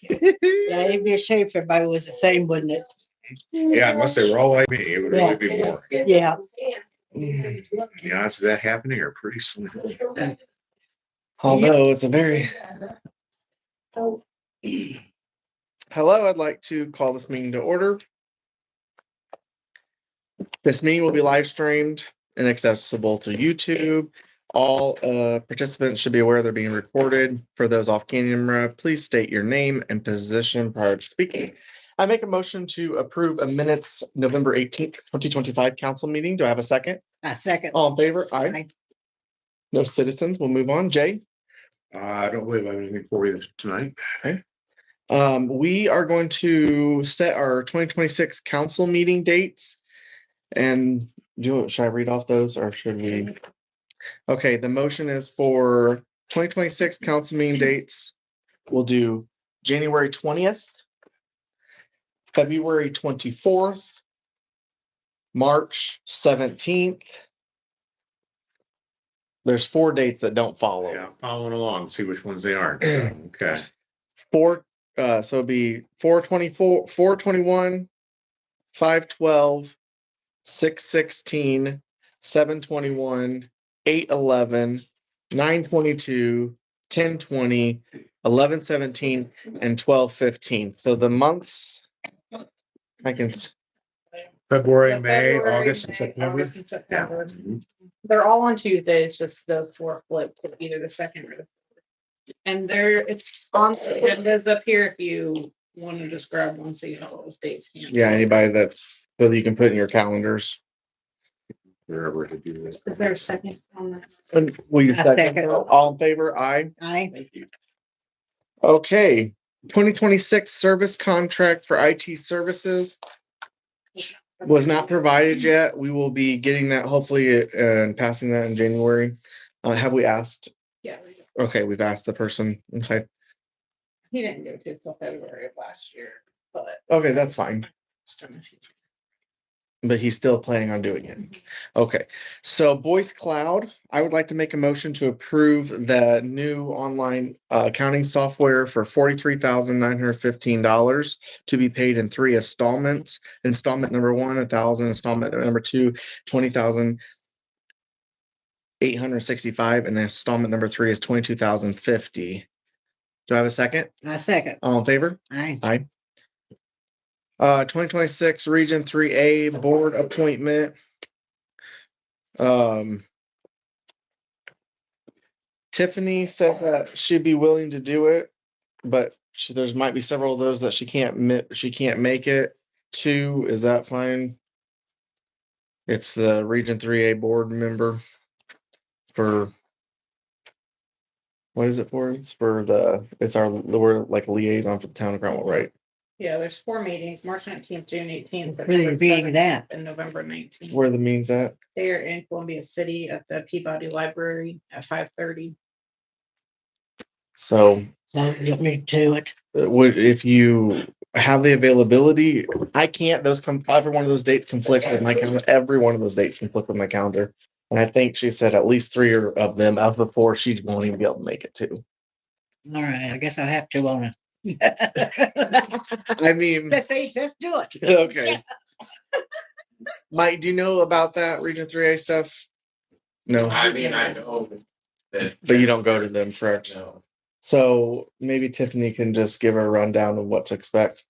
Yeah, it'd be a shame if everybody was the same, wouldn't it? Yeah, unless they were all like me, it would really be more. Yeah. The odds of that happening are pretty slim. Although it's a very... Hello, I'd like to call this meeting to order. This meeting will be live streamed and accessible to YouTube. All participants should be aware they're being recorded. For those off camera, please state your name and position prior to speaking. I make a motion to approve a minutes November 18th, 2025 council meeting. Do I have a second? A second. All in favor? Aye. Aye. No citizens. We'll move on. Jay? I don't believe I have anything for you tonight. Okay. We are going to set our 2026 council meeting dates. And should I read off those or should we? Okay, the motion is for 2026 council meeting dates. We'll do January 20th, February 24th, March 17th. There's 4 dates that don't follow. Yeah, following along, see which ones they are. Okay. So it'd be 424, 421, 512, 616, 721, 811, 922, 1020, 1117, and 1215. So the months I can February, May, August, and September. August and September. Yeah. They're all on Tuesdays, just the 4th flip to either the 2nd or the 4th. And it's on the agendas up here if you want to just grab one so you know those dates. Yeah, anybody that's so that you can put in your calendars. Wherever to do this. Is there a second on that? Will you A second? second. All in favor? Aye. Aye. Thank you. Okay. 2026 service contract for IT services was not provided yet. We will be getting that hopefully and passing that in January. Have we asked? Yeah. Okay, we've asked the person. Okay. He didn't go to until February of last year, but. Okay, that's fine. But he's still planning on doing it. Okay, so Boyce Cloud, I would like to make a motion to approve the new online accounting software for $43,915 to be paid in 3 installments. Installment number 1, 1,000. Installment number 2, 20,865, and installment number 3 is 22,050. Do I have a second? A second. All in favor? Aye. Aye. 2026 Region 3A board appointment. Tiffany said that she'd be willing to do it, but there's might be several of those that she can't make it to. Is that fine? It's the Region 3A board member for what is it for? It's for we're like a liaison for the town of Cromwell, right? Yeah, there's 4 meetings, March 19th, June 18th. Where are you reading that? And November 19th. Where are the meetings at? They are in Columbia City at the Peabody Library at 5:30. So Don't get me to it. if you have the availability, I can't. Every one of those dates conflict with my calendar. Every one of those dates conflict with my calendar, and I think she said at least 3 of them out of the 4 she won't even be able to make it to. All right, I guess I'll have to on it. I mean, Let's do it. okay. Mike, do you know about that Region 3A stuff? No, I mean, I know that. but you don't go to them, correct? No. So maybe Tiffany can just give her a rundown of what to expect.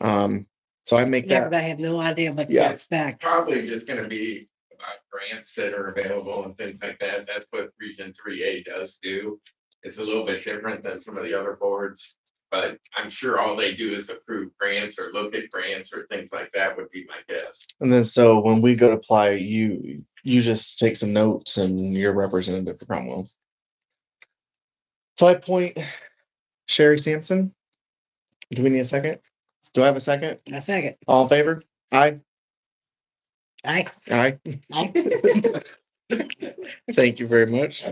So I make Yeah, that. but I have no idea what Yeah. to expect. Probably just gonna be about grants that are available and things like that. That's what Region 3A does do. It's a little bit different than some of the other boards, but I'm sure all they do is approve grants or look at grants or things like that would be my guess. And then so when we go to apply, you just take some notes and you're representative for Cromwell. 5 point Sherry Sampson. Do we need a second? Do I have a second? A second. All in favor? Aye. Aye. Aye. Aye. Thank you very much.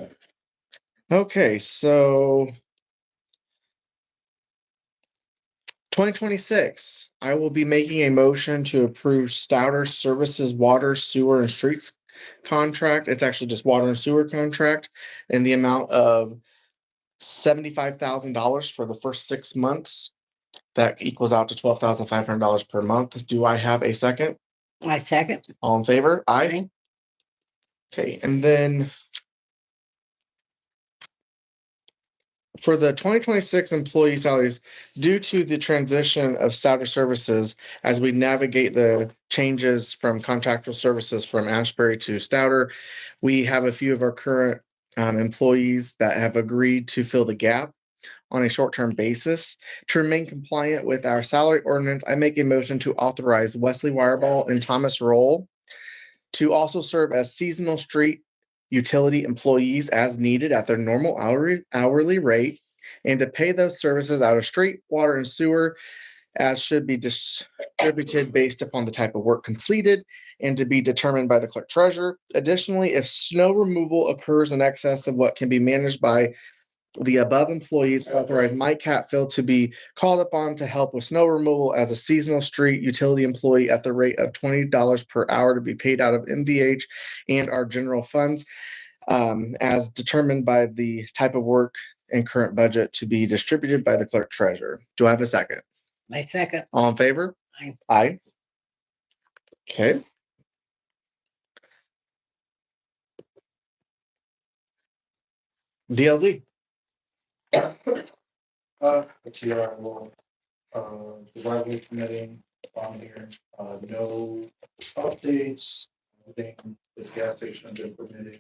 Okay, so 2026, I will be making a motion to approve Stouder Services Water, Sewer, and Streets contract. It's actually just water and sewer contract in the amount of $75,000 for the first 6 months. That equals out to $12,500 per month. Do I have a second? I second. All in favor? Aye. Okay, and then for the 2026 employee salaries, due to the transition of Stouder services, as we navigate the changes from contractual services from Ashbury to Stouder, we have a few of our current employees that have agreed to fill the gap on a short-term basis. To remain compliant with our salary ordinance, I make a motion to authorize Wesley Wireball and Thomas Roll to also serve as seasonal street utility employees as needed at their normal hourly rate, and to pay those services out of street, water, and sewer as should be distributed based upon the type of work completed and to be determined by the clerk treasurer. Additionally, if snow removal occurs in excess of what can be managed by the above employees, authorize Mike Hatfield to be called upon to help with snow removal as a seasonal street utility employee at the rate of $20 per hour to be paid out of MVH and our general funds, as determined by the type of work and current budget to be distributed by the clerk treasurer. Do I have a second? I second. All in favor? Aye. Aye. Okay. DLZ. Let's see, I will, the right-of-way committee on here, no updates, everything, the gas station has been permitted.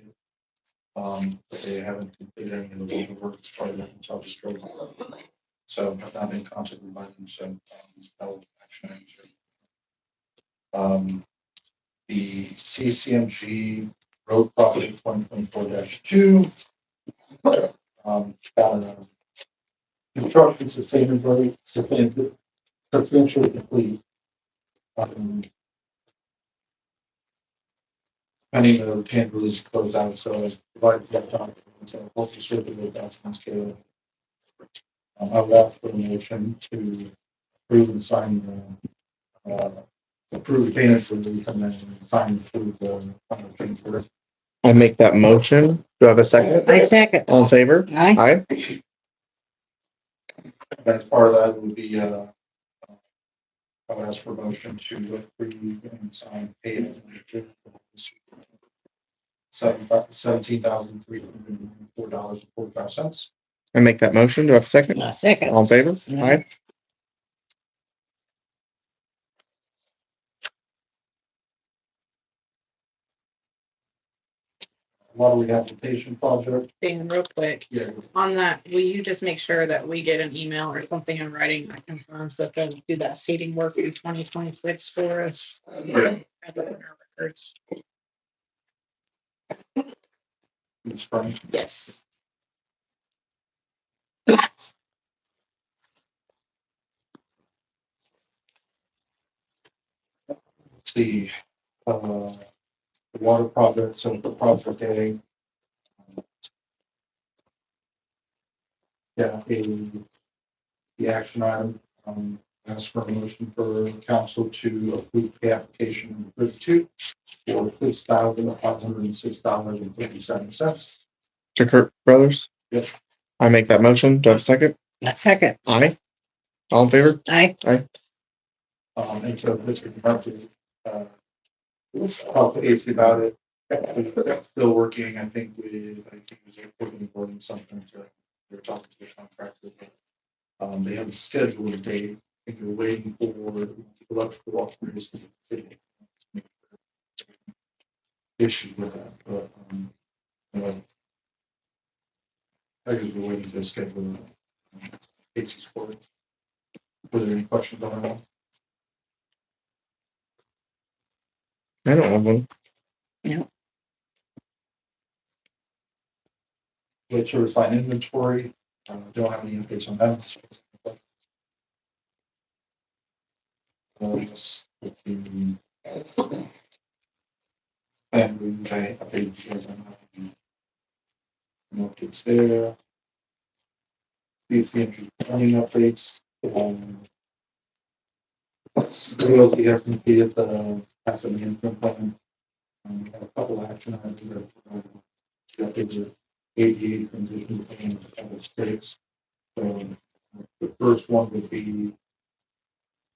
But they haven't completed any of the local work as part of that until the stroke. So have not been contacted by them, so, no action. The CCMG road project 2024-2. Construction's the same as very substantially complete. Pending the retained release close out, so as provided that documents, hopefully serve the that's on scale. I would ask for a motion to approve and sign approve the payments for the and then sign through the final things for it. I make that motion. Do I have a second? I second. All in favor? Aye. Aye. As part of that would be I would ask for a motion to approve and sign payment. $17,304.45. I make that motion. Do I have a second? I second. All in favor? Aye. Aye. Water rehabilitation project. Dan, real quick, Yeah. on that, will you just make sure that we get an email or something in writing that confirms that they'll do that seating work in 2026 for us? Have that in our records. In spring. Yes. See, the water project, so the project A. Yeah, the action item, ask for a motion for council to approve the application number 32 for $6,506.57. To Kirk Brothers? Yep. I make that motion. Do I have a second? I second. Aye. All in favor? Aye. And so this is about to, talk to AC about it. Still working, I think it was recording something to, we were talking to the contractor. They have a scheduled date. I think they're waiting for electrical walkthroughs to be issued with that, but, I guess we're waiting to schedule AC's court. Were there any questions on that? I don't have one. Let's certify inventory. Don't have any updates on that. And we can update you guys on that. No updates there. These planning updates. DOT has completed the asset management plan. We have a couple of action items that updated ADA transition plan to Title States. So the first one would be,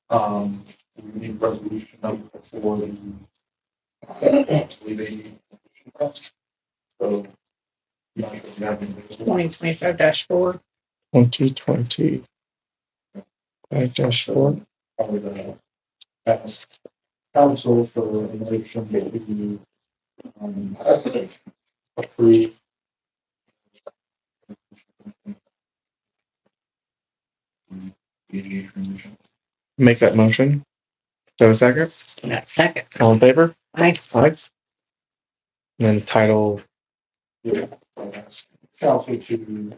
we need resolution number for the ADA. So. 2025-4. 2020. -4. I would ask council for a motion to approve. ADA transition. Make that motion. Do I have a second? I second. All in favor? I, Aye. And then title, Yeah, I'll ask council to.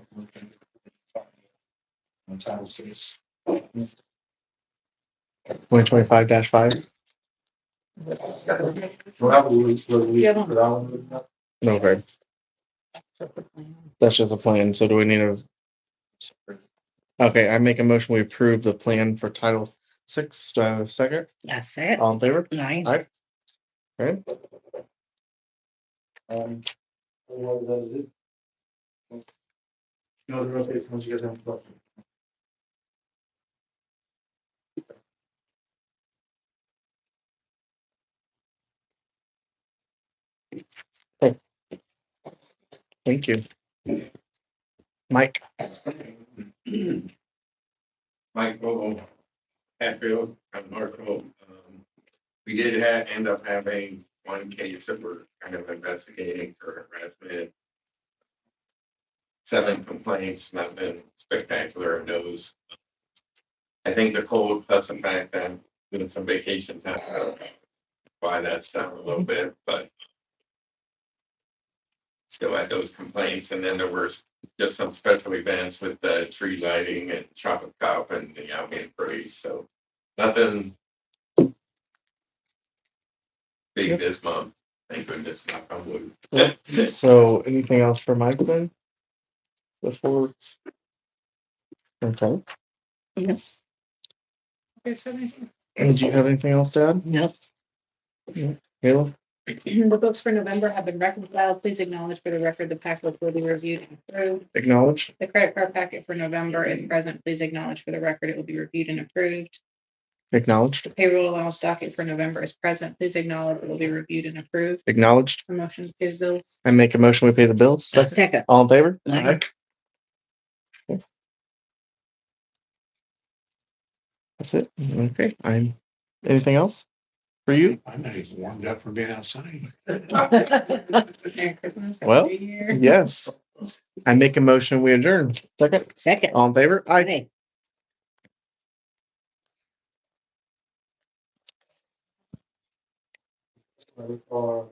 On Title 6. 2025-5. Well, I will release Yeah. resolution for that one. No, okay. That's just a plan. So do we need a? Okay, I make a motion. We approve the plan for Title 6. Do I have a second? I second. All in favor? I, Aye. Okay. Otherwise, that is it. No other updates once you guys have questions. Thank you. Mike. Michael Hatfield from Norfolk. We did end up having one case that we're kind of investigating for harassment. 7 complaints, nothing spectacular in those. I think the cold plus the fact that I'm doing some vacation time, why that's down a little bit, but still had those complaints. And then there were just some special events with the tree lighting and chocolate cup and the Albion parade. So nothing big this month. Thank goodness, knock on wood. So anything else for Mike then? Before. Okay. Okay, so nice. And do you have anything else to add? nope. Caleb? The books for November have been reconciled. Please acknowledge for the record the packet will be reviewed and approved. Acknowledged. The credit card packet for November is present. Please acknowledge for the record it will be reviewed and approved. Acknowledged. Payroll allowance docket for November is present. Please acknowledge it will be reviewed and approved. Acknowledged. The motion to pay the bills. I make a motion. We pay the bills. I second. All in favor? Aye. That's it. Okay. Anything else for you? I'm not even warmed up for being outside. Merry Christmas. Happy Well, New Year. Yes. I make a motion. We adjourn. Second. Second. All in favor? Aye. I, Uh,